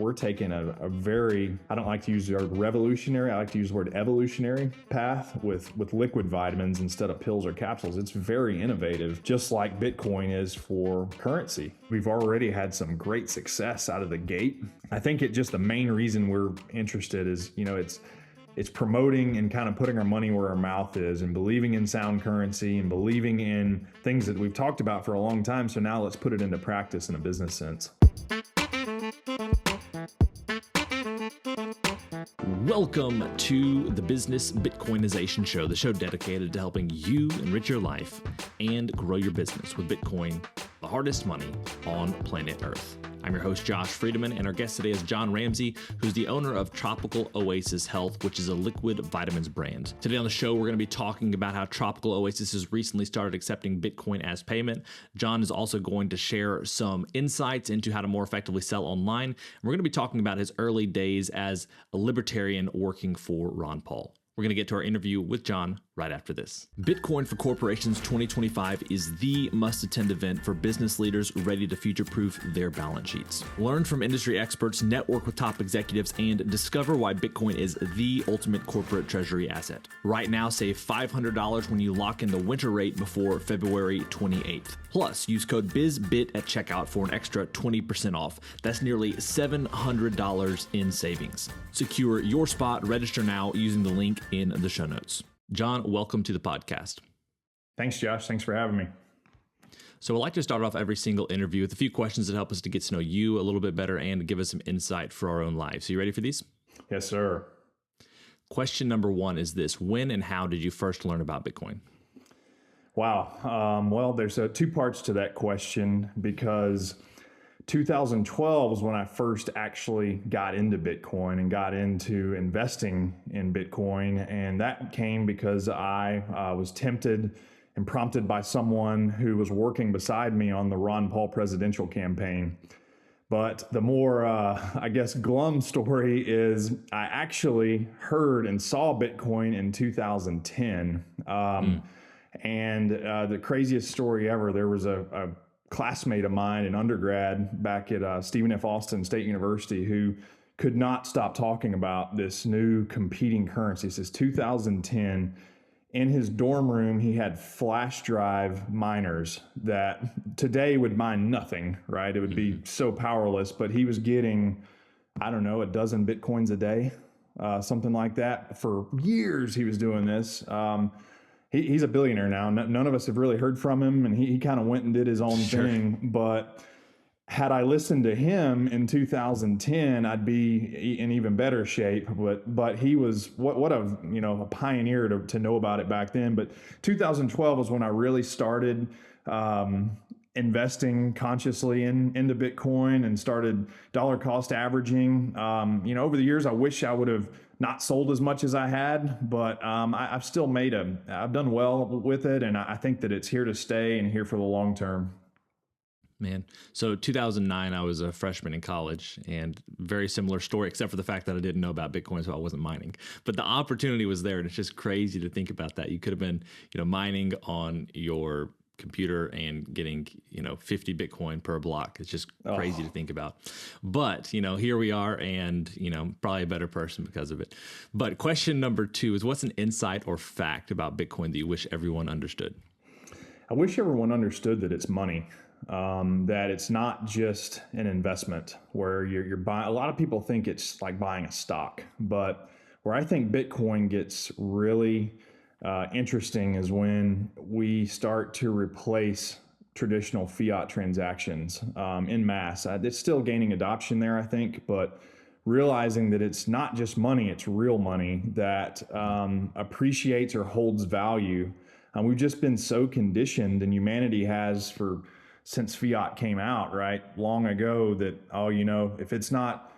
we're taking a very, I don't like to use the word revolutionary, I like to use the word evolutionary path with liquid vitamins instead of pills or capsules. It's very innovative, just like Bitcoin is for currency. We've already had some great success out of the gate. I think the main reason we're interested is, it's promoting and kind of putting our money where our mouth is and believing in sound currency and believing in things that we've talked about for a long time. So now let's put it into practice in a business sense. Welcome to the Business Bitcoinization Show, the show dedicated to helping you enrich your life and grow your business with Bitcoin, the hardest money on planet Earth. I'm your host, Josh Friedeman, and our guest today is John Ramsey, who's the owner of Tropical Oasis Health, which is a liquid vitamins brand. Today on the show, we're going to be talking about how Tropical Oasis has recently started accepting Bitcoin as payment. John is also going to share some insights into how to more effectively sell online. And we're going to be talking about his early days as a libertarian working for Ron Paul. We're going to get to our interview with John right after this. Bitcoin for Corporations 2025 is the must-attend event for business leaders ready to future-proof their balance sheets. Learn from industry experts, network with top executives, and discover why Bitcoin is the ultimate corporate treasury asset. Right now, save $500 when you lock in the winter rate before February 28th. Plus, use code BIZBIT at checkout for an extra 20% off. That's nearly $700 in savings. Secure your spot, register now using the link in the show notes. John, welcome to the podcast. Thanks, Josh. Thanks for having me. So I'd like to start off every single interview with a few questions that help us to get to know you a little bit better and give us some insight for our own lives. So you ready for these? Yes, sir. Question number one is this: when and how did you first learn about Bitcoin? Wow. Well, there's two parts to that question, because 2012 was when I first actually got into Bitcoin and got into investing in Bitcoin. And that came because I was tempted and prompted by someone who was working beside me on the Ron Paul presidential campaign. But the more, glum story is I actually heard and saw Bitcoin in 2010. And the craziest story ever, there was a classmate of mine in undergrad back at Stephen F. Austin State University who could not stop talking about this new competing currency. Since 2010, in his dorm room, he had flash drive miners that today would mine nothing, right? It would be so powerless, but he was getting, a dozen Bitcoins a day, something like that. For years, he was doing this. He's a billionaire now. None of us have really heard from him, and he kind of went and did his own thing. But had I listened to him in 2010, I'd be in even better shape. But he was what a pioneer to know about it back then. But 2012 was when I really started investing consciously into Bitcoin and started dollar cost averaging. Over the years, I wish I would have not sold as much as I had, but I've still I've done well with it. And I think that it's here to stay and here for the long term. Man. So 2009, I was a freshman in college, and very similar story, except for the fact that I didn't know about Bitcoin, so I wasn't mining. But the opportunity was there, and it's just crazy to think about that. You could have been, mining on your computer and getting 50 Bitcoin per block. It's just crazy to think about, but here we are, and probably a better person because of it. But question number two is, what's an insight or fact about Bitcoin that you wish everyone understood? I wish everyone understood that it's money, that it's not just an investment where you're buying. A lot of people think it's like buying a stock, but where I think Bitcoin gets really interesting is when we start to replace traditional fiat transactions in mass. It's still gaining adoption there, I think, but realizing that it's not just money, it's real money that appreciates or holds value. We've just been so conditioned, and humanity has since fiat came out, right, long ago, that, if it's not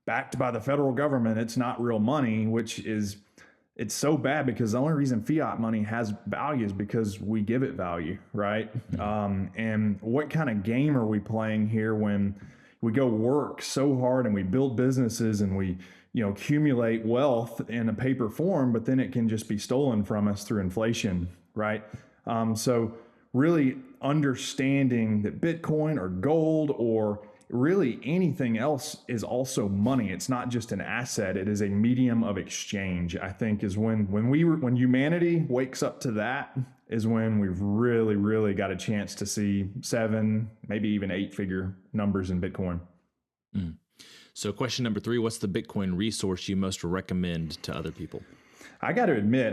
backed by the federal government, it's not real money, it's so bad because the only reason fiat money has value is because we give it value, right? And what kind of game are we playing here when we go work so hard and we build businesses and we, accumulate wealth in a paper form, but then it can just be stolen from us through inflation, right? So really understanding that Bitcoin or gold or really anything else is also money. It's not just an asset. It is a medium of exchange. I think is when humanity wakes up to that is when we've really, really got a chance to see 7, maybe even 8-figure numbers in Bitcoin. Mm. So question number 3, what's the Bitcoin resource you most recommend to other people? I got to admit,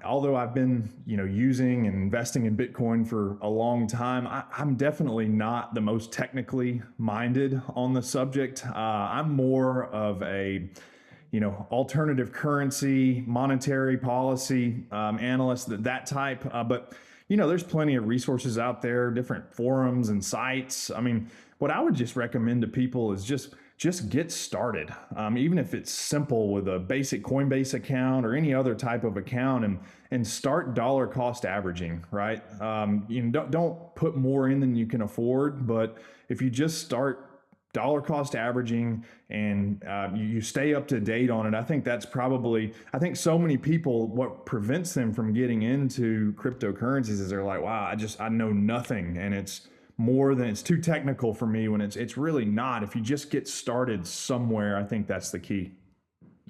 although I've been, using and investing in Bitcoin for a long time, I'm definitely not the most technically minded on the subject. I'm more of a, alternative currency, monetary policy analyst, that type. But there's plenty of resources out there, different forums and sites. I mean, what I would just recommend to people is just get started. Even if it's simple with a basic Coinbase account or any other type of account, and start dollar cost averaging, right? Don't put more in than you can afford, but if you just start dollar cost averaging and you stay up to date on it, I think so many people, what prevents them from getting into cryptocurrencies is they're like, wow, I know nothing, and it's too technical for me, when it's really not. If you just get started somewhere, I think that's the key.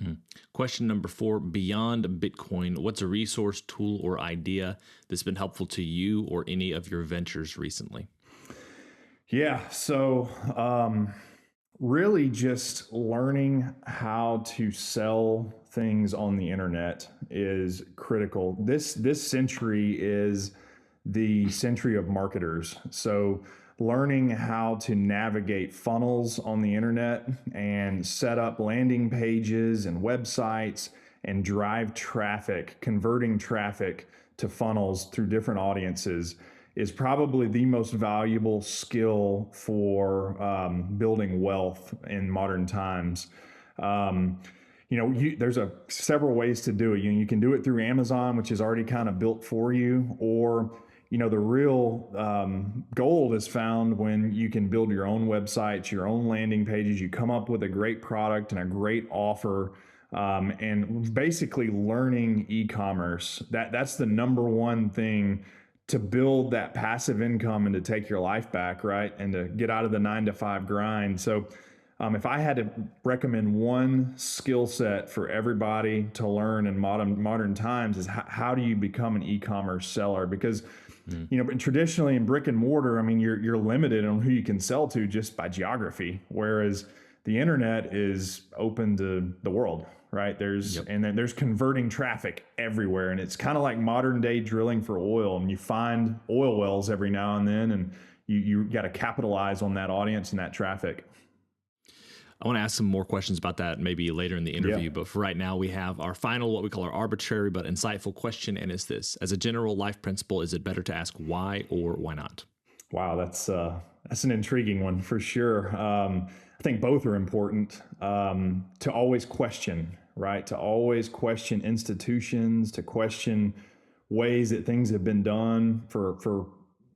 Mm-hmm. Question number 4, beyond Bitcoin, what's a resource, tool, or idea that's been helpful to you or any of your ventures recently? Yeah. So, really just learning how to sell things on the internet is critical. This century is the century of marketers. So learning how to navigate funnels on the internet and set up landing pages and websites and drive traffic, converting traffic to funnels through different audiences is probably the most valuable skill for building wealth in modern times. There's several ways to do it. You can do it through Amazon, which is already kind of built for you, or the real gold is found when you can build your own websites, your own landing pages. You come up with a great product and a great offer, and basically learning e-commerce. That's the number one thing to build that passive income and to take your life back, right? And to get out of the 9-to-5 grind. So if I had to recommend one skill set for everybody to learn in modern times, is how do you become an e-commerce seller? Because traditionally in brick and mortar, I mean, you're limited on who you can sell to just by geography, whereas the internet is open to the world, right? And then there's converting traffic everywhere, and it's kind of like modern day drilling for oil, and you find oil wells every now and then, and you got to capitalize on that audience and that traffic. I want to ask some more questions about that maybe later in the interview, but for right now we have our final, what we call our arbitrary but insightful question, and it's this: as a general life principle, is it better to ask why or why not? Wow, that's an intriguing one for sure. I think both are important. To always question, right? To always question institutions, to question ways that things have been done for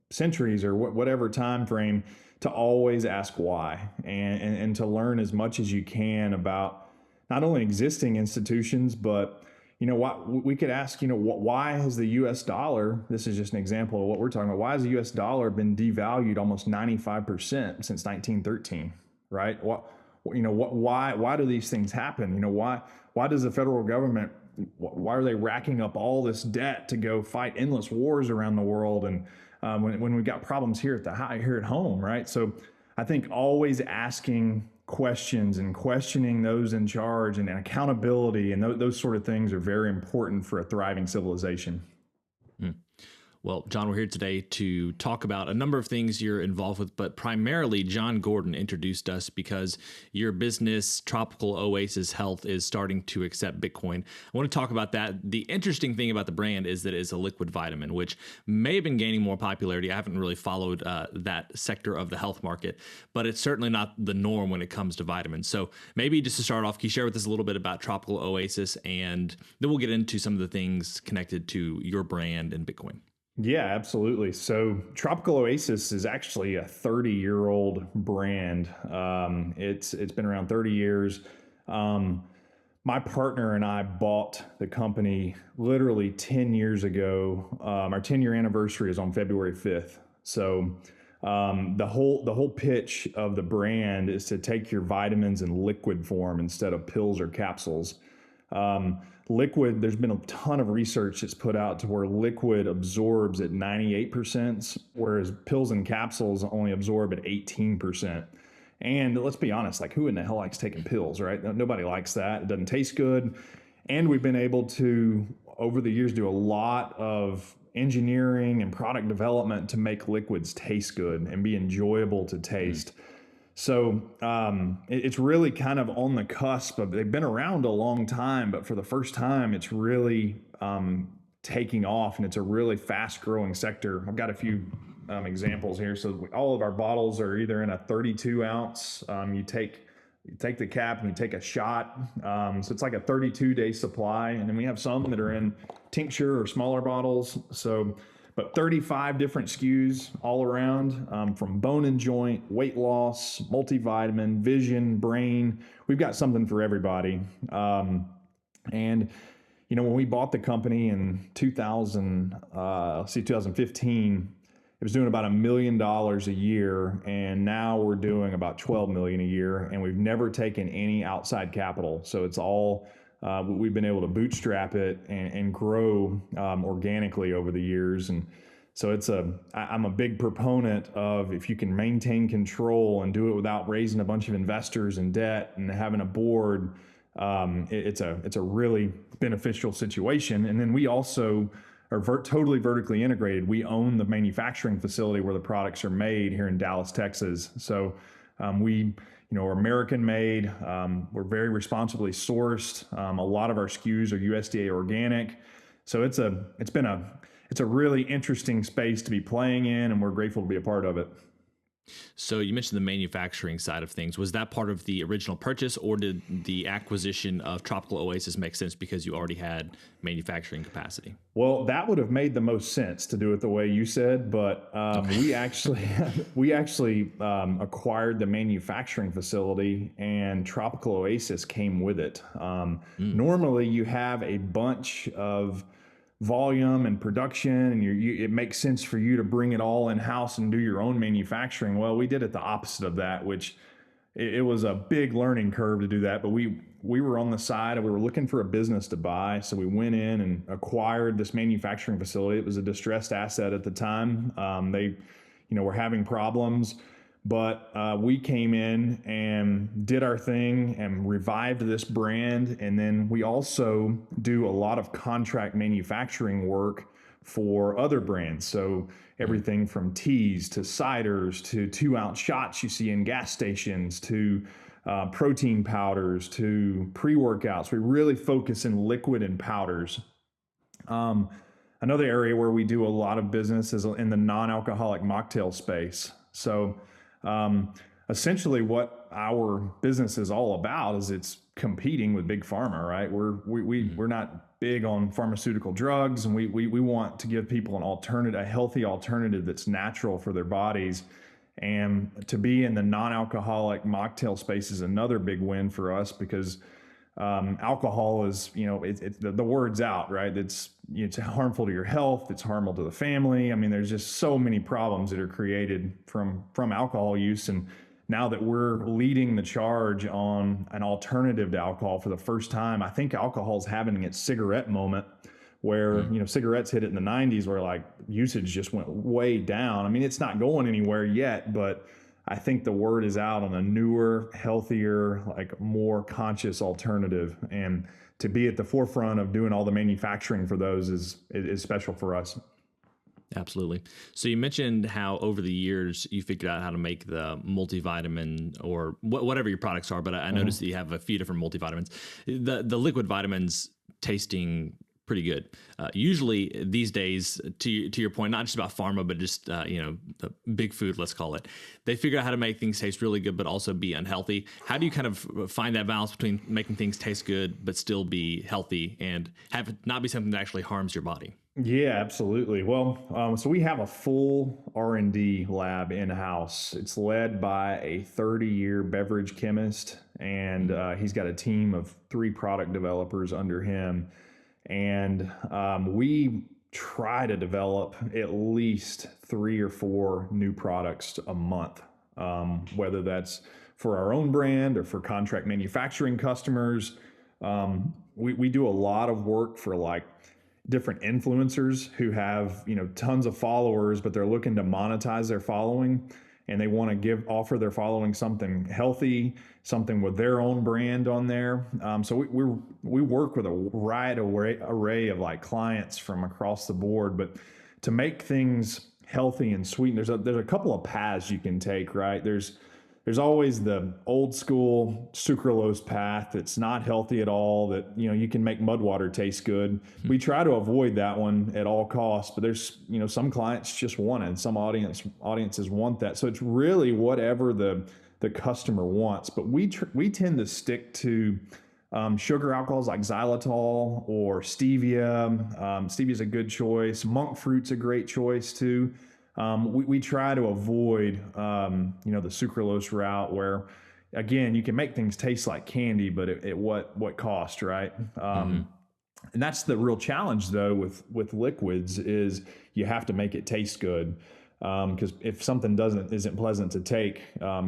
centuries or whatever time frame. To always ask why, and to learn as much as you can about not only existing institutions, but what we could ask, why has the US dollar, this is just an example of what we're talking about, why has the US dollar been devalued almost 95% since 1913, right? Why do these things happen? Why does the federal government, why are they racking up all this debt to go fight endless wars around the world? And when we've got problems here at home, right? So I think always asking questions and questioning those in charge and accountability and those sort of things are very important for a thriving civilization. Well, John, we're here today to talk about a number of things you're involved with, but primarily John Gordon introduced us because your business, Tropical Oasis Health, is starting to accept Bitcoin. I want to talk about that. The interesting thing about the brand is that it's a liquid vitamin, which may have been gaining more popularity. I haven't really followed that sector of the health market, but it's certainly not the norm when it comes to vitamins. So maybe just to start off, can you share with us a little bit about Tropical Oasis, and then we'll get into some of the things connected to your brand and Bitcoin. Yeah, absolutely. So Tropical Oasis is actually a 30-year-old brand. It's been around 30 years. My partner and I bought the company literally 10 years ago. Our 10-year anniversary is on February 5th. So The whole pitch of the brand is to take your vitamins in liquid form instead of pills or capsules. Liquid, there's been a ton of research that's put out to where liquid absorbs at 98%, whereas pills and capsules only absorb at 18%. And let's be honest, like who in the hell likes taking pills, right? Nobody likes that. It doesn't taste good. And we've been able to, over the years, do a lot of engineering and product development to make liquids taste good and be enjoyable to taste. So it's really kind of on the cusp of, they've been around a long time, but for the first time, it's really taking off, and it's a really fast growing sector. I've got a few examples here. So all of our bottles are either in a 32 ounce. You take the cap and you take a shot. So it's like a 32-day supply. And then we have some that are in tincture or smaller bottles. So, but 35 different SKUs all around, from bone and joint, weight loss, multivitamin, vision, brain. We've got something for everybody. And you know, when we bought the company in 2015, it was doing about $1 million a year, and now we're doing about $12 million a year, and we've never taken any outside capital. So it's all we've been able to bootstrap it and grow organically over the years. And so I'm a big proponent of, if you can maintain control and do it without raising a bunch of investors and debt and having a board, it's a really beneficial situation. And then we also are totally vertically integrated. We own the manufacturing facility where the products are made here in Dallas, Texas. So we are American made. We're very responsibly sourced. A lot of our SKUs are USDA organic. So it's a really interesting space to be playing in, and we're grateful to be a part of it. So you mentioned the manufacturing side of things. Was that part of the original purchase, or did the acquisition of Tropical Oasis make sense because you already had manufacturing capacity? Well, that would have made the most sense to do it the way you said, but we actually acquired the manufacturing facility, and Tropical Oasis came with it. Normally, you have a bunch of volume and production, and it makes sense for you to bring it all in-house and do your own manufacturing. Well, we did it the opposite of that, which it was a big learning curve to do that, but we were on the side, and we were looking for a business to buy. So we went in and acquired this manufacturing facility. It was a distressed asset at the time. They were having problems, but we came in and did our thing and revived this brand. And then we also do a lot of contract manufacturing work for other brands. So everything from teas to ciders to 2-ounce shots you see in gas stations to protein powders to pre-workouts. We really focus in liquid and powders. Another area where we do a lot of business is in the non-alcoholic mocktail space. So essentially what our business is all about is it's competing with big pharma, right? We're not big on pharmaceutical drugs, and we want to give people a healthy alternative that's natural for their bodies. And to be in the non-alcoholic mocktail space is another big win for us, because alcohol is, the word's out, right? It's harmful to your health. It's harmful to the family. I mean, there's just so many problems that are created from alcohol use. And now that we're leading the charge on an alternative to alcohol for the first time, I think alcohol's having its cigarette moment, where, cigarettes hit it in the 90s, where like usage just went way down. I mean, it's not going anywhere yet, but I think the word is out on a newer, healthier, like more conscious alternative. And to be at the forefront of doing all the manufacturing for those is special for us. Absolutely. So you mentioned how over the years you figured out how to make the multivitamin or whatever your products are, but I noticed that you have a few different multivitamins. The liquid vitamins tasting pretty good. Usually these days, to your point, not just about pharma, but just, the big food, let's call it. They figure out how to make things taste really good, but also be unhealthy. How do you kind of find that balance between making things taste good, but still be healthy and have it not be something that actually harms your body? Yeah, absolutely. Well, so we have a full R&D lab in-house. It's led by a 30-year beverage chemist, and he's got a team of 3 product developers under him. And we try to develop at least 3 or 4 new products a month, whether that's for our own brand or for contract manufacturing customers. We do a lot of work for like different influencers who have, tons of followers, but they're looking to monetize their following, and they want to offer their following something healthy, something with their own brand on there. So we work with a wide array of like clients from across the board, but to make things healthy and sweet, there's a couple of paths you can take, right? There's always the old school sucralose path that's not healthy at all, that, you can make mud water taste good. We try to avoid that one at all costs, but there's, some clients just want it, and some audiences want that. So it's really whatever the customer wants, but we tend to stick to sugar alcohols like xylitol or stevia. Stevia is a good choice. Monk fruit's a great choice too. We try to avoid, the sucralose route, where, again, you can make things taste like candy, but at what cost, right? And that's the real challenge, though, with liquids, is you have to make it taste good. Because if something isn't pleasant to take,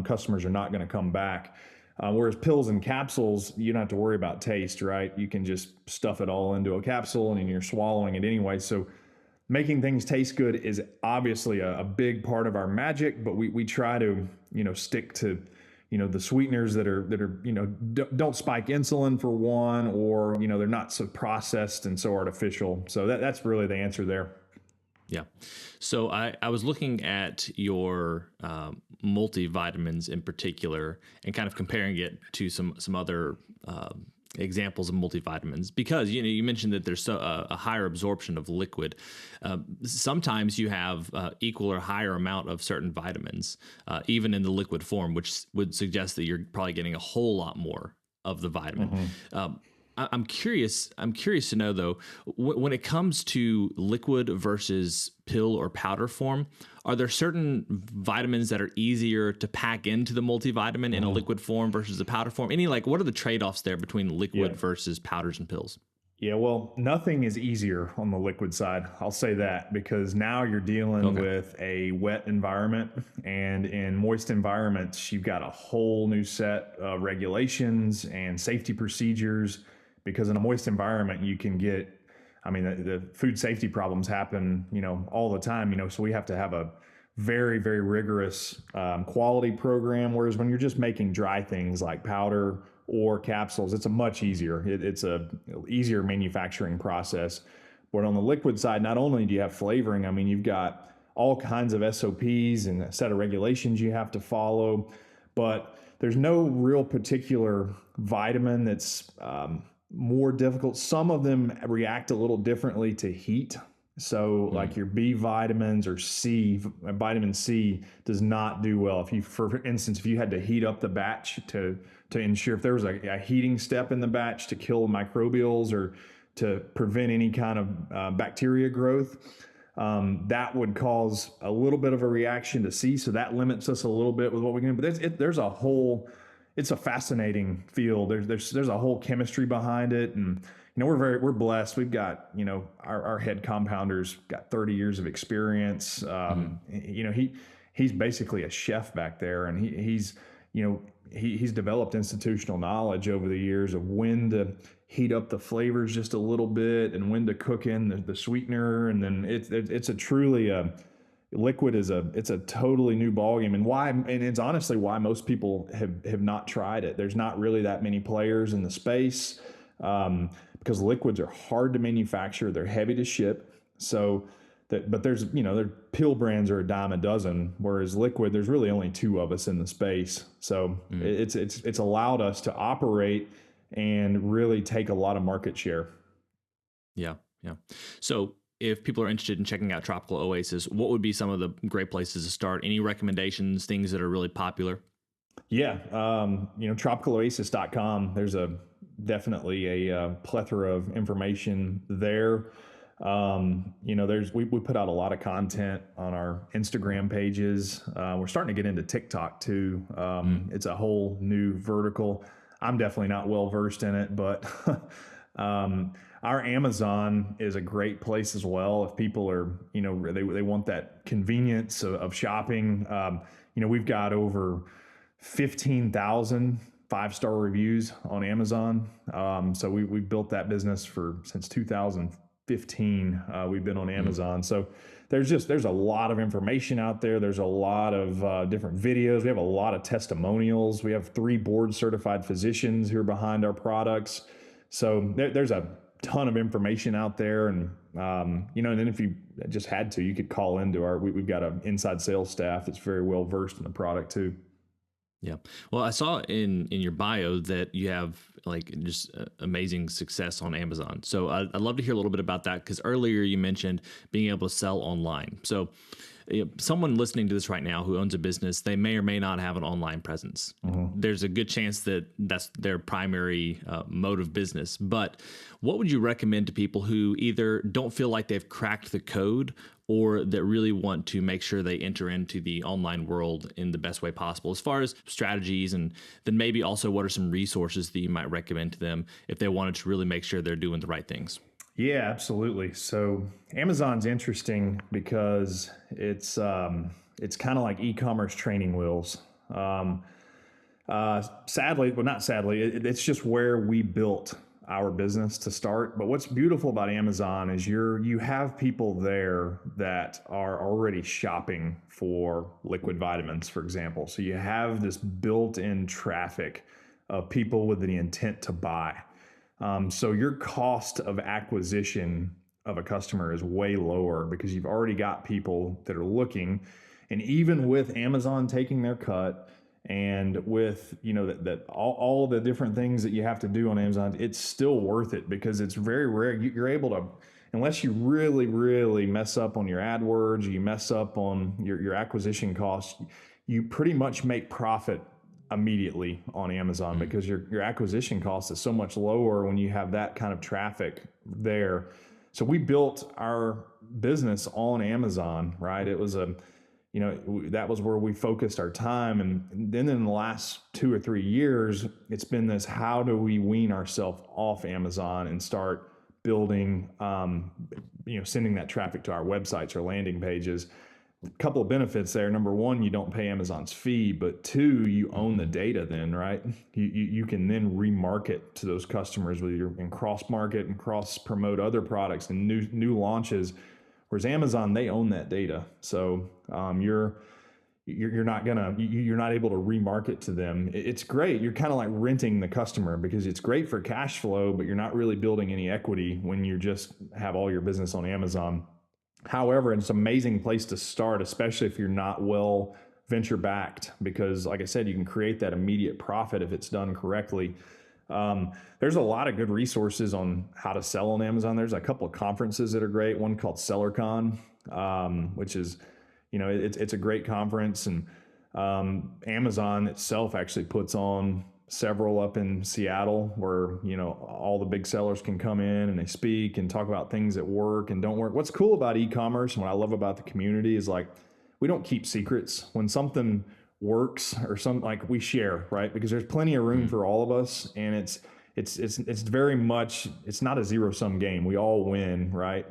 customers are not going to come back. Whereas pills and capsules, you don't have to worry about taste, right? You can just stuff it all into a capsule and you're swallowing it anyway. So making things taste good is obviously a big part of our magic, but we try to, stick to, the sweeteners that are, don't spike insulin for one, or, they're not so processed and so artificial. So that's really the answer there. Yeah. So I was looking at your multivitamins in particular, and kind of comparing it to some other examples of multivitamins, because you mentioned that there's a higher absorption of liquid. Sometimes you have equal or higher amount of certain vitamins, even in the liquid form, which would suggest that you're probably getting a whole lot more of the vitamin. I'm curious to know, though, when it comes to liquid versus pill or powder form, are there certain vitamins that are easier to pack into the multivitamin in a liquid form versus a powder form? What are the trade-offs there between liquid versus powders and pills? Yeah, well, nothing is easier on the liquid side. I'll say that, because now you're dealing with a wet environment, and in moist environments, you've got a whole new set of regulations and safety procedures. Because in a moist environment, you can get, the food safety problems happen, all the time, so we have to have a very, very rigorous quality program. Whereas when you're just making dry things like powder or capsules, it's a much easier, it's a easier manufacturing process. But on the liquid side, not only do you have flavoring, you've got all kinds of SOPs and a set of regulations you have to follow, but there's no real particular vitamin that's more difficult. Some of them react a little differently to heat. So like your B vitamins or vitamin C does not do well. For instance, if you had to heat up the batch to ensure, if there was a heating step in the batch to kill microbials or to prevent any kind of bacteria growth, that would cause a little bit of a reaction to C. So that limits us a little bit with what we can do. But it's a fascinating field. There's a whole chemistry behind it, and we're blessed. We've got our head compounder's got 30 years of experience. He's basically a chef back there, and he's developed institutional knowledge over the years of when to heat up the flavors just a little bit and when to cook in the sweetener, and then it's a truly liquid it's a totally new ballgame, and it's honestly why most people have not tried it. There's not really that many players in the space, because liquids are hard to manufacture, they're heavy to ship. But their pill brands are a dime a dozen, whereas liquid, there's really only 2 of us in the space. So it's allowed us to operate and really take a lot of market share. Yeah. So if people are interested in checking out Tropical Oasis, what would be some of the great places to start? Any recommendations, things that are really popular? Yeah. tropicaloasis.com. There's definitely a plethora of information there. We put out a lot of content on our Instagram pages. We're starting to get into TikTok too. It's a whole new vertical. I'm definitely not well versed in it, but Our Amazon is a great place as well. If people are, they want that convenience of shopping. We've got over 15,000 five-star reviews on Amazon. So we've built that business since 2015. We've been on Amazon. So there's a lot of information out there. There's a lot of different videos. We have a lot of testimonials. We have 3 board certified physicians who are behind our products. So there's a ton of information out there. And, and then if you just had to, you could call into we've got an inside sales staff that's very well versed in the product too. Yeah. Well, I saw in your bio that you have just amazing success on Amazon. So I'd love to hear a little bit about that, because earlier you mentioned being able to sell online. So someone listening to this right now who owns a business, they may or may not have an online presence. Mm-hmm. There's a good chance that that's their primary mode of business. But what would you recommend to people who either don't feel like they've cracked the code, or that really want to make sure they enter into the online world in the best way possible, as far as strategies, and then maybe also what are some resources that you might recommend to them if they wanted to really make sure they're doing the right things? Yeah, absolutely. So Amazon's interesting because it's kind of like e-commerce training wheels. Sadly, well, not sadly, it's just where we built our business to start. But what's beautiful about Amazon is you have people there that are already shopping for liquid vitamins, for example. So you have this built-in traffic of people with the intent to buy. So your cost of acquisition of a customer is way lower because you've already got people that are looking. And even with Amazon taking their cut, and with that all the different things that you have to do on Amazon, it's still worth it because it's very rare. You're able to, unless you really, really mess up on your AdWords, you mess up on your acquisition costs, you pretty much make profit immediately on Amazon because your acquisition cost is so much lower when you have that kind of traffic there. So we built our business on Amazon, right? It was that was where we focused our time. And then in the last 2 or 3 years, it's been this, how do we wean ourselves off Amazon and start building, sending that traffic to our websites or landing pages. A couple of benefits there. Number one, you don't pay Amazon's fee, but 2, you own the data then, right? You can then remarket to those customers and cross market and cross promote other products and new launches. Whereas Amazon, they own that data. So you're not able to remarket to them. It's great. You're kind of like renting the customer because it's great for cash flow, but you're not really building any equity when you just have all your business on Amazon. However, it's an amazing place to start, especially if you're not well venture backed, because like I said, you can create that immediate profit if it's done correctly. There's a lot of good resources on how to sell on Amazon. There's a couple of conferences that are great. One called SellerCon, which is, it's a great conference, and Amazon itself actually puts on several up in Seattle where, all the big sellers can come in and they speak and talk about things that work and don't work. What's cool about e-commerce and what I love about the community is we don't keep secrets. When something works or we share, right? Because there's plenty of room for all of us, and it's very much, it's not a zero-sum game. We all win, right?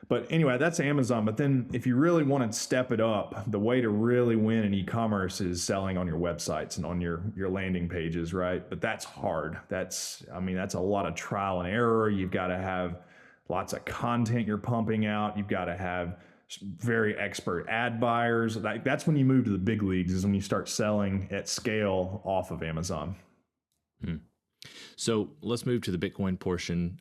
But anyway, that's Amazon. But then if you really want to step it up, the way to really win in e-commerce is selling on your websites and on your landing pages, right? But that's hard. That's a lot of trial and error. You've got to have lots of content you're pumping out. You've got to have very expert ad buyers. That's when you move to the big leagues, is when you start selling at scale off of Amazon. So let's move to the Bitcoin portion.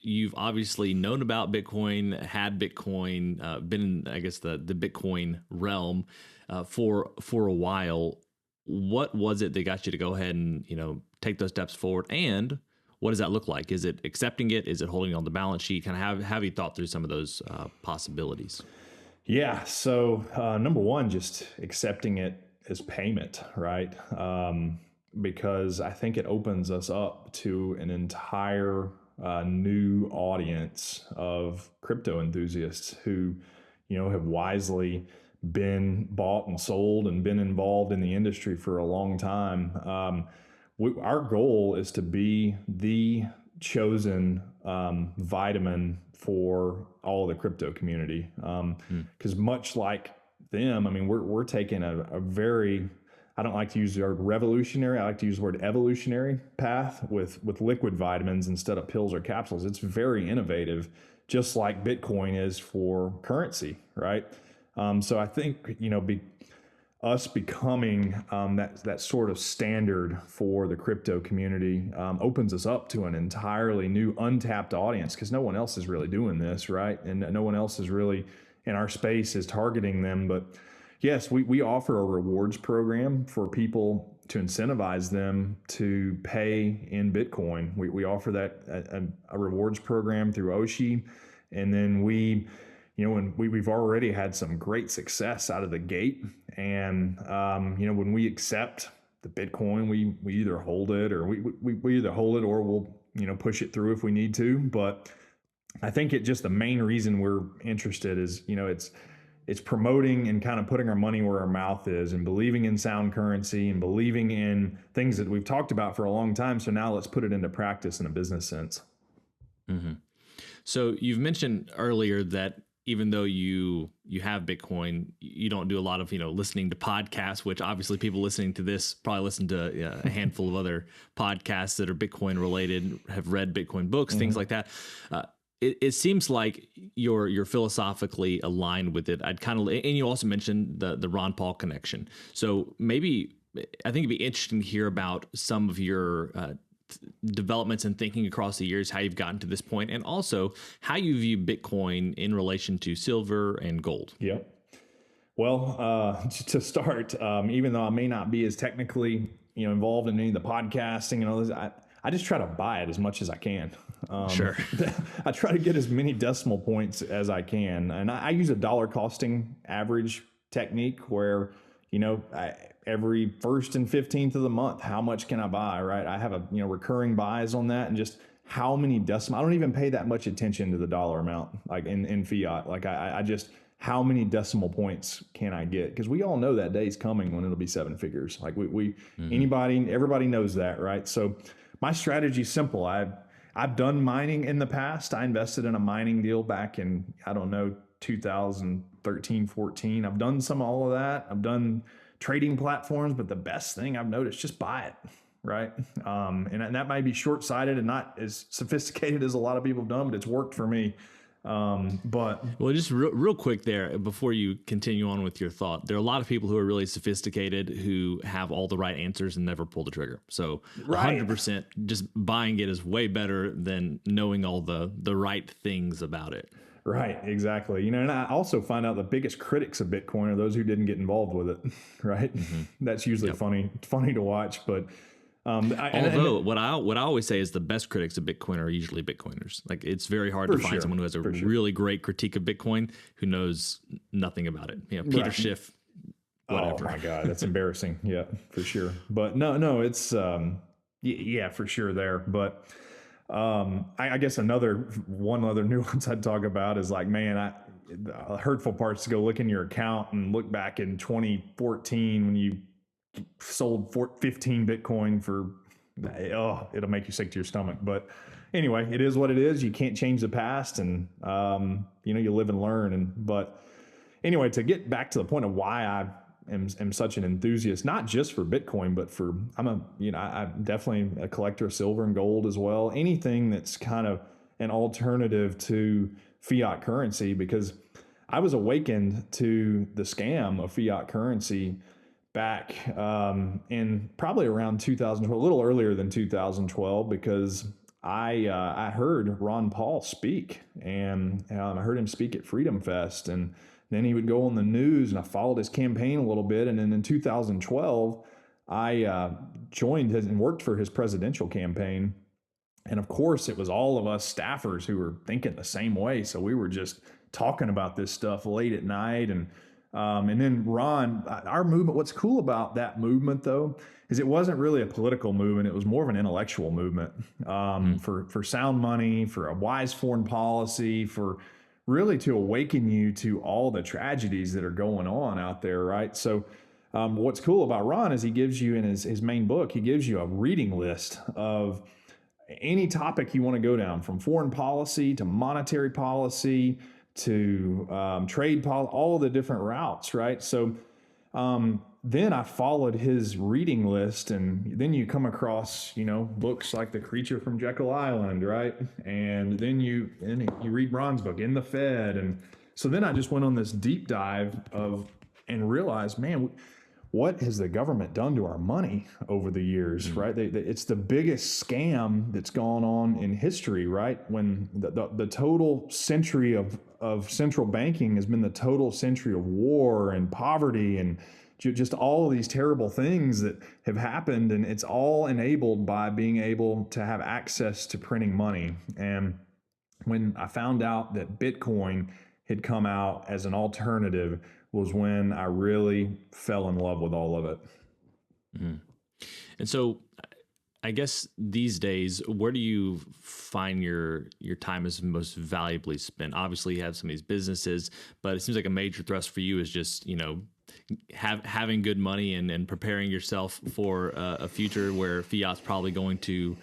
You've obviously known about Bitcoin, had Bitcoin, been in, I guess, the Bitcoin realm for a while. What was it that got you to go ahead and take those steps forward? And what does that look like? Is it accepting it? Is it holding it on the balance sheet? Kind of have you thought through some of those possibilities? Yeah. So number one, just accepting it as payment, right? Because I think it opens us up to an entire new audience of crypto enthusiasts who, have wisely been bought and sold and been involved in the industry for a long time. Our goal is to be the chosen vitamin for all the crypto community. Because much like them, I mean, we're taking a very, I don't like to use the word revolutionary, I like to use the word evolutionary path with liquid vitamins instead of pills or capsules. It's very innovative, just like Bitcoin is for currency, right? So I think, us becoming that sort of standard for the crypto community opens us up to an entirely new untapped audience, because no one else is really doing this, right? And no one else is really in our space is targeting them. But yes, we offer a rewards program for people to incentivize them to pay in Bitcoin. We offer that a rewards program through Oshi, and then when we've already had some great success out of the gate. And, when we accept the Bitcoin, we either hold it or we either hold it or we'll, push it through if we need to. But I think the main reason we're interested is, it's promoting and kind of putting our money where our mouth is and believing in sound currency and believing in things that we've talked about for a long time. So now let's put it into practice in a business sense. Mm-hmm. So you've mentioned earlier that even though you have Bitcoin, you don't do a lot of, listening to podcasts, which obviously people listening to this probably listen to a handful of other podcasts that are Bitcoin related, have read Bitcoin books, things like that. It seems like you're philosophically aligned with it. And you also mentioned the Ron Paul connection. So maybe I think it'd be interesting to hear about some of your developments and thinking across the years, how you've gotten to this point, and also how you view Bitcoin in relation to silver and gold. Yep. Well, to start, even though I may not be as technically, involved in any of the podcasting and all this, I just try to buy it as much as I can. Sure. I try to get as many decimal points as I can. And I use a dollar costing average technique where, every 1st and 15th of the month, how much can I buy, right? I have recurring buys on that, and just how many decimal, I don't even pay that much attention to the dollar amount, like in fiat. Like I just, how many decimal points can I get? Because we all know that day's coming when it'll be 7 figures. Like everybody knows that, right? So my strategy is simple. I've done mining in the past. I invested in a mining deal back in, 2013, 14. I've done all of that. I've done trading platforms, but the best thing I've noticed, just buy it, right? And that might be short-sighted and not as sophisticated as a lot of people have done, but it's worked for me. Well, just real quick there, before you continue on with your thought, there are a lot of people who are really sophisticated who have all the right answers and never pull the trigger. So 100% just buying it is way better than knowing all the right things about it. Right, exactly. And I also find out the biggest critics of Bitcoin are those who didn't get involved with it, right? That's usually funny to watch, but although what I always say is the best critics of Bitcoin are usually Bitcoiners. Like, it's very hard to find someone who has a really great critique of Bitcoin who knows nothing about it. Peter Schiff, whatever. Oh my God, that's embarrassing. Yeah, for sure. But no, it's for sure there. But I guess one other nuance I'd talk about is like, man, the hurtful part's to go look in your account and look back in 2014 when you sold 15 Bitcoin for, it'll make you sick to your stomach. But anyway, it is what it is. You can't change the past, and you live and learn. But anyway, to get back to the point of why I am such an enthusiast, not just for Bitcoin, but I'm definitely a collector of silver and gold as well. Anything that's kind of an alternative to fiat currency, because I was awakened to the scam of fiat currency back in probably around 2012, a little earlier than 2012, because I heard Ron Paul speak, and I heard him speak at Freedom Fest, and then he would go on the news, and I followed his campaign a little bit. And then in 2012, I joined and worked for his presidential campaign. And of course, it was all of us staffers who were thinking the same way. So we were just talking about this stuff late at night. And then Ron, our movement, what's cool about that movement, though, is it wasn't really a political movement. It was more of an intellectual movement for sound money, for a wise foreign policy, for really to awaken you to all the tragedies that are going on out there, right? So what's cool about Ron is he gives you, in his main book, he gives you a reading list of any topic you want to go down, from foreign policy to monetary policy to trade policy, all the different routes, right? So then I followed his reading list, and then you come across, books like The Creature from Jekyll Island, right? And then you read Ron's book, In the Fed. And so then I just went on this deep dive and realized, man, what has the government done to our money over the years, right? It's the biggest scam that's gone on in history, right? When the total century of central banking has been the total century of war and poverty and just all of these terrible things that have happened. And it's all enabled by being able to have access to printing money. And when I found out that Bitcoin had come out as an alternative was when I really fell in love with all of it. Mm-hmm. And so I guess these days, where do you find your time is most valuably spent? Obviously, you have some of these businesses, but it seems like a major thrust for you is just, having good money and preparing yourself for a future where fiat's probably going to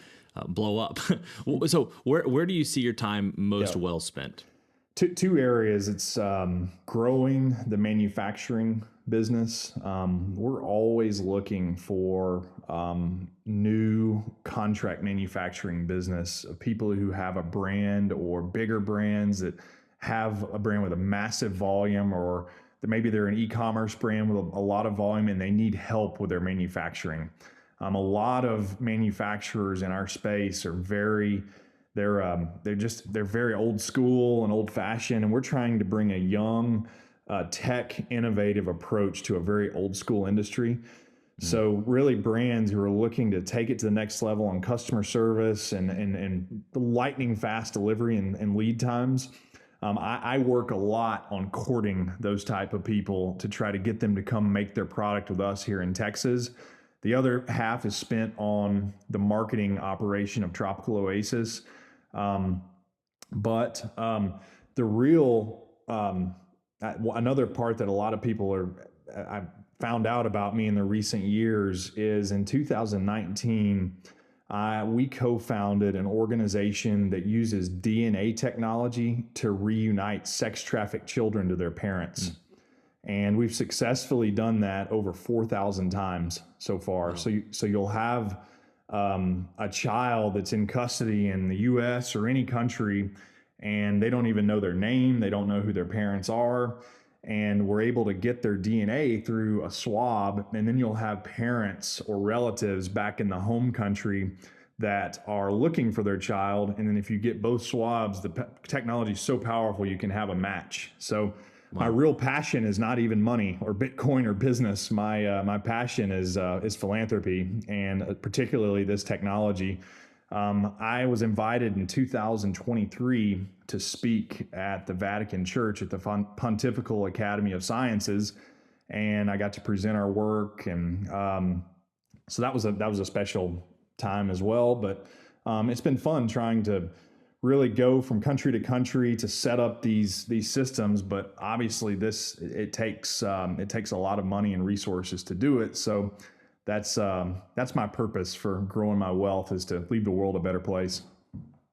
blow up. So where do you see your time most well spent? Two areas. It's growing the manufacturing business. We're always looking for new contract manufacturing business, people who have a brand or bigger brands that have a brand with a massive volume, or that maybe they're an e-commerce brand with a lot of volume and they need help with their manufacturing. A lot of manufacturers in our space are they're very old school and old fashioned, and we're trying to bring a young, tech innovative approach to a very old school industry. Mm-hmm. So really brands who are looking to take it to the next level on customer service and lightning fast delivery and lead times. I work a lot on courting those type of people to try to get them to come make their product with us here in Texas. The other half is spent on the marketing operation of Tropical Oasis. But the real, another part that a lot of people I found out about me in the recent years is in 2019, we co-founded an organization that uses DNA technology to reunite sex-trafficked children to their parents. Mm. And we've successfully done that over 4,000 times so far. Wow. So you'll have a child that's in custody in the U.S. or any country, and they don't even know their name. They don't know who their parents are. And we're able to get their DNA through a swab. And then you'll have parents or relatives back in the home country that are looking for their child. And then if you get both swabs, the technology is so powerful, you can have a match. So my real passion is not even money or Bitcoin or business. My passion is philanthropy, and particularly this technology. I was invited in 2023 to speak at the Vatican Church at the Pontifical Academy of Sciences, and I got to present our work, and so that was a special time as well. But it's been fun trying to really go from country to country to set up these systems. But obviously it takes a lot of money and resources to do it. So that's my purpose for growing my wealth, is to leave the world a better place.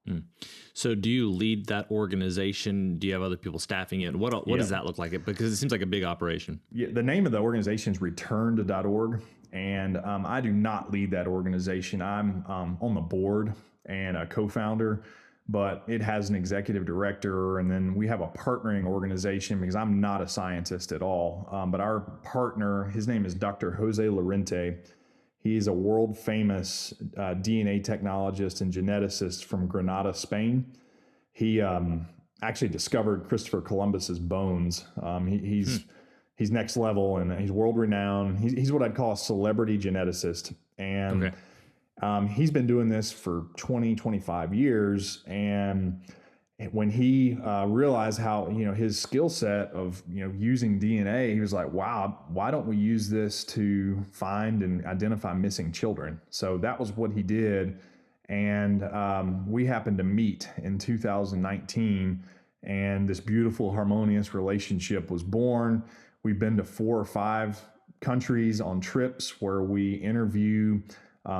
Mm. So do you lead that organization? Do you have other people staffing it? What does that look like? Because it seems like a big operation. Yeah, the name of the organization is returned.org. And I do not lead that organization. I'm on the board and a co-founder, but it has an executive director, and then we have a partnering organization because I'm not a scientist at all. But our partner, his name is Dr. Jose Lorente. He's a world famous DNA technologist and geneticist from Granada, Spain. He actually discovered Christopher Columbus's bones. He's next level, and he's world renowned. He's what I'd call a celebrity geneticist. And okay. He's been doing this for 25 years. And when he realized how, his skill set of, using DNA, he was like, wow, why don't we use this to find and identify missing children? So that was what he did. And we happened to meet in 2019, and this beautiful, harmonious relationship was born. We've been to 4 or 5 countries on trips where we interview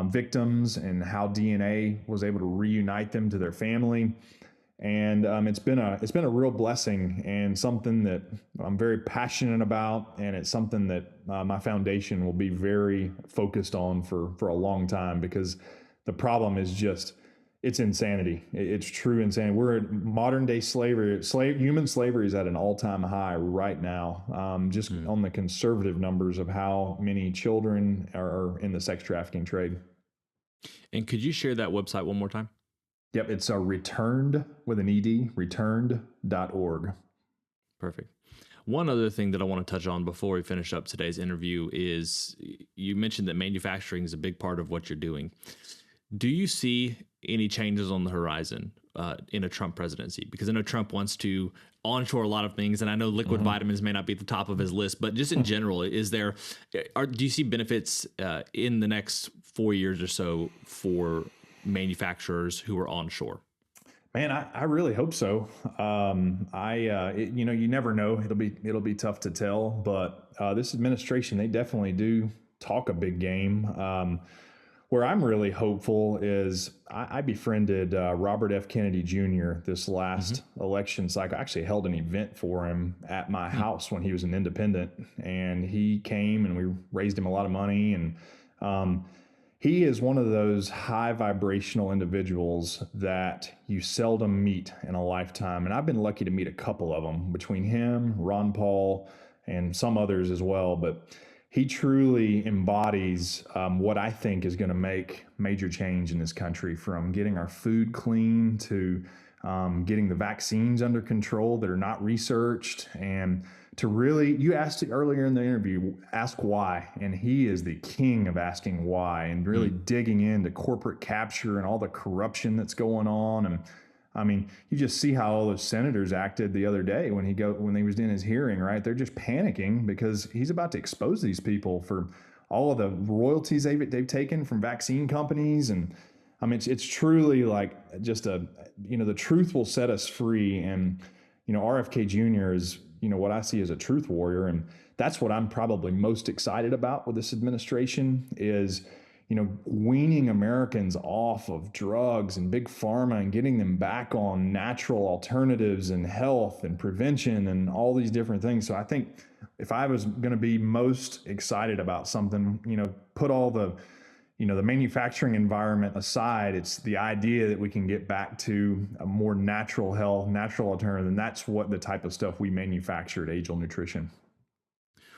victims and how DNA was able to reunite them to their family. And it's been a real blessing and something that I'm very passionate about, and it's something that my foundation will be very focused on for a long time, because the problem is just, it's insanity. It's true insanity. We're at modern day slavery. Human slavery is at an all-time high right now, just on the conservative numbers of how many children are in the sex trafficking trade. And could you share that website one more time? Yep, it's returned with an ED, returned.org. Perfect. One other thing that I want to touch on before we finish up today's interview is you mentioned that manufacturing is a big part of what you're doing. Do you see any changes on the horizon in a Trump presidency? Because I know Trump wants to onshore a lot of things, and I know liquid vitamins may not be at the top of his list, but just in general, do you see benefits in the next 4 years or so for manufacturers who are onshore? Man, I really hope so. You never know. It'll be tough to tell, but this administration, they definitely do talk a big game. Where I'm really hopeful is I befriended Robert F. Kennedy Jr. this last election cycle. I actually held an event for him at my house when he was an independent, and he came and we raised him a lot of money. And he is one of those high vibrational individuals that you seldom meet in a lifetime. And I've been lucky to meet a couple of them, between him, Ron Paul, and some others as well. But he truly embodies what I think is going to make major change in this country, from getting our food clean to getting the vaccines under control that are not researched, and to really, you asked earlier in the interview, ask why. And he is the king of asking why, and really digging into corporate capture and all the corruption that's going on. And I mean, you just see how all those senators acted the other day when he was in his hearing, right? They're just panicking because he's about to expose these people for all of the royalties they've taken from vaccine companies. And I mean, it's truly like just the truth will set us free. And, RFK Jr. is, what I see as a truth warrior. And that's what I'm probably most excited about with this administration is, weaning Americans off of drugs and big pharma and getting them back on natural alternatives and health and prevention and all these different things. So I think if I was going to be most excited about something, put all the manufacturing environment aside, it's the idea that we can get back to a more natural health, natural alternative. And that's what the type of stuff we manufacture at Angel Nutrition.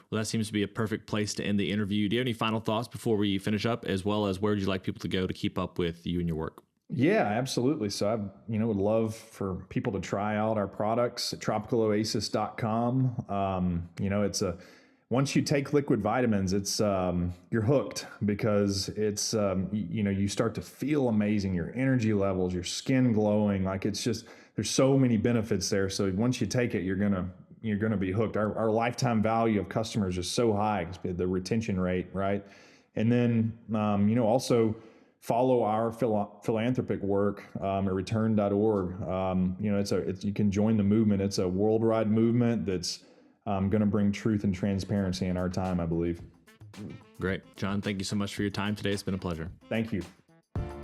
Well, that seems to be a perfect place to end the interview. Do you have any final thoughts before we finish up, as well as where would you like people to go to keep up with you and your work? Yeah, absolutely. So I, would love for people to try out our products at tropicaloasis.com. Once you take liquid vitamins, it's you're hooked, because it's you start to feel amazing, your energy levels, your skin glowing, like it's just, there's so many benefits there. So once you take it, you're gonna be hooked. Our lifetime value of customers is so high, the retention rate, right? And then also follow our philanthropic work at return.org. You can join the movement. It's a worldwide movement that's going to bring truth and transparency in our time, I believe. Great. John, thank you so much for your time today. It's been a pleasure. Thank you.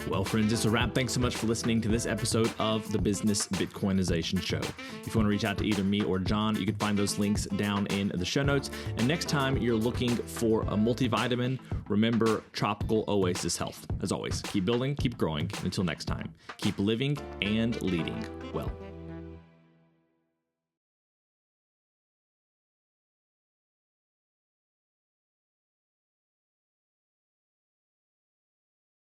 Well, friends, it's a wrap. Thanks so much for listening to this episode of the Business Bitcoinization Show. If you want to reach out to either me or John, you can find those links down in the show notes. And next time you're looking for a multivitamin, remember Tropical Oasis Health. As always, keep building, keep growing. Until next time, keep living and leading well.